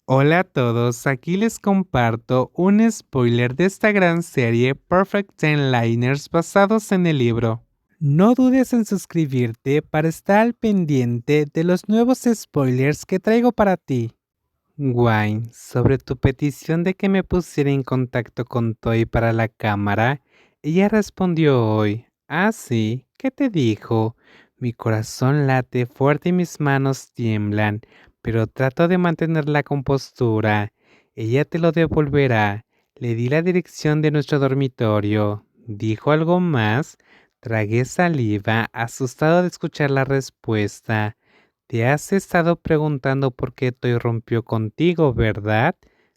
Hola a todos, aquí les comparto un spoiler de esta gran serie Perfect Ten Liners basados en el libro. No dudes en suscribirte para estar al pendiente de los nuevos spoilers que traigo para ti. Wayne, sobre tu petición de que me pusiera en contacto con Toy para la cámara, ella respondió hoy. Ah, sí, ¿qué te dijo? Mi corazón late fuerte y mis manos tiemblan, pero trato de mantener la compostura. Ella te lo devolverá. Le di la dirección de nuestro dormitorio. ¿Dijo algo más? Tragué saliva, asustado de escuchar la respuesta. Te has estado preguntando por qué Toy rompió contigo, ¿verdad?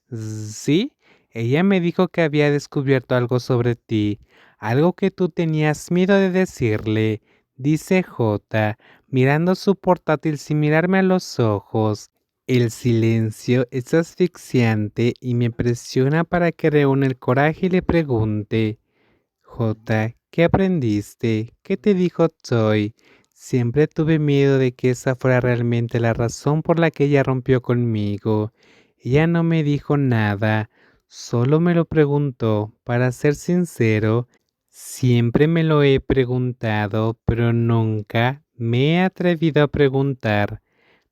Sí, ella me dijo que había descubierto algo sobre ti, algo que tú tenías miedo de decirle, dice J, mirando su portátil sin mirarme a los ojos. El silencio es asfixiante y me presiona para que reúna el coraje y le pregunte. J, ¿qué aprendiste? ¿Qué te dijo Toy? Siempre tuve miedo de que esa fuera realmente la razón por la que ella rompió conmigo. Ella no me dijo nada, solo me lo preguntó. Para ser sincero, siempre me lo he preguntado, pero nunca me he atrevido a preguntar.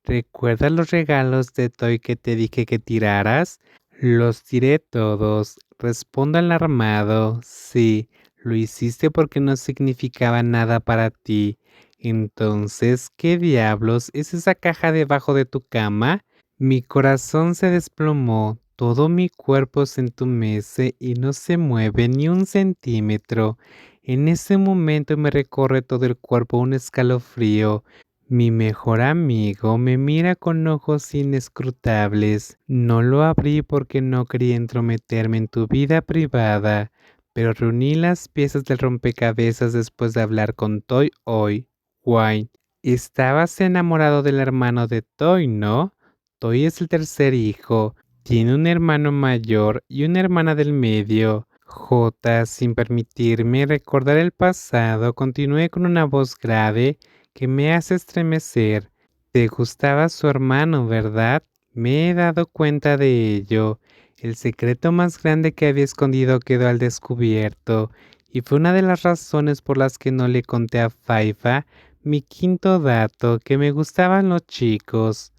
¿Recuerdas los regalos de Toy que te dije que tiraras? Los tiré todos. Respondo alarmado. Sí, lo hiciste porque no significaba nada para ti. Entonces, ¿qué diablos es esa caja debajo de tu cama? Mi corazón se desplomó, todo mi cuerpo se entumece y no se mueve ni un centímetro. En ese momento me recorre todo el cuerpo un escalofrío. Mi mejor amigo me mira con ojos inescrutables. No lo abrí porque no quería entrometerme en tu vida privada, pero reuní las piezas del rompecabezas después de hablar con Toy hoy. Wine, estabas enamorado del hermano de Toy, ¿no? Toy es el tercer hijo. Tiene un hermano mayor y una hermana del medio. J, sin permitirme recordar el pasado, continué con una voz grave que me hace estremecer. Te gustaba su hermano, ¿verdad? Me he dado cuenta de ello. El secreto más grande que había escondido quedó al descubierto, y fue una de las razones por las que no le conté a Faifa mi quinto dato, que me gustaban los chicos.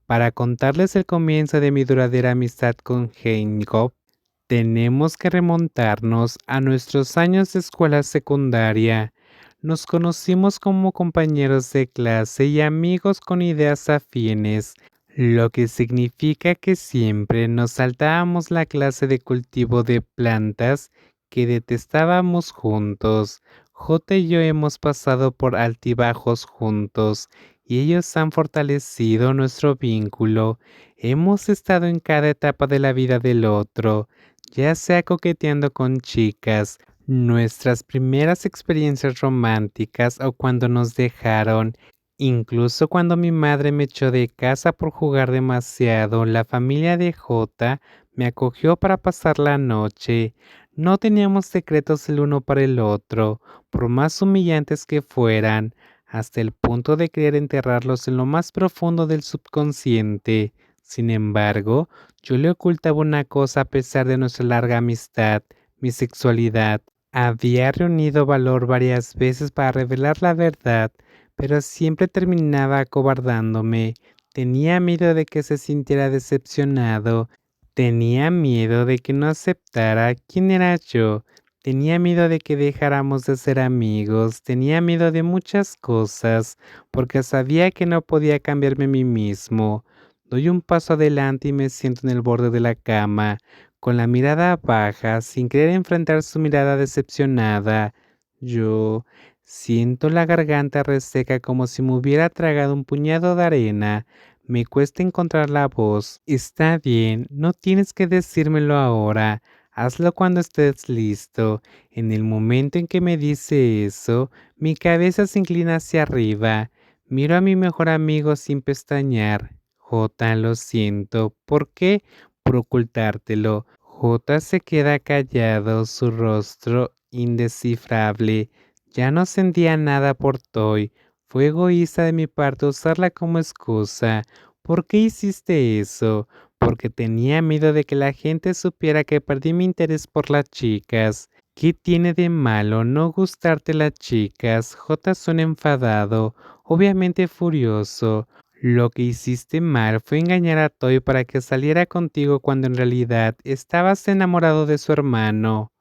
Para contarles el comienzo de mi duradera amistad con Heingob, tenemos que remontarnos a nuestros años de escuela secundaria. Nos conocimos como compañeros de clase y amigos con ideas afines, lo que significa que siempre nos saltábamos la clase de cultivo de plantas que detestábamos juntos. J y yo hemos pasado por altibajos juntos y ellos han fortalecido nuestro vínculo. Hemos estado en cada etapa de la vida del otro, ya sea coqueteando con chicas, nuestras primeras experiencias románticas o cuando nos dejaron. Incluso cuando mi madre me echó de casa por jugar demasiado, la familia de J me acogió para pasar la noche. No teníamos secretos el uno para el otro, por más humillantes que fueran, hasta el punto de querer enterrarlos en lo más profundo del subconsciente. Sin embargo, yo le ocultaba una cosa a pesar de nuestra larga amistad, mi sexualidad. Había reunido valor varias veces para revelar la verdad, pero siempre terminaba acobardándome. Tenía miedo de que se sintiera decepcionado. Tenía miedo de que no aceptara quién era yo. Tenía miedo de que dejáramos de ser amigos. Tenía miedo de muchas cosas, porque sabía que no podía cambiarme a mí mismo. Doy un paso adelante y me siento en el borde de la cama, con la mirada baja, sin querer enfrentar su mirada decepcionada. Yo siento la garganta reseca como si me hubiera tragado un puñado de arena. Me cuesta encontrar la voz. Está bien, no tienes que decírmelo ahora. Hazlo cuando estés listo. En el momento en que me dice eso, mi cabeza se inclina hacia arriba. Miro a mi mejor amigo sin pestañear. J, lo siento. ¿Por qué? Por ocultártelo. J se queda callado, su rostro indescifrable. Ya no sentía nada por Toy. Fue egoísta de mi parte usarla como excusa. ¿Por qué hiciste eso? porque tenía miedo de que la gente supiera que perdí mi interés por las chicas. ¿Qué tiene de malo no gustarte las chicas? J suena enfadado, obviamente furioso. Lo que hiciste mal fue engañar a Toy para que saliera contigo cuando en realidad estabas enamorado de su hermano.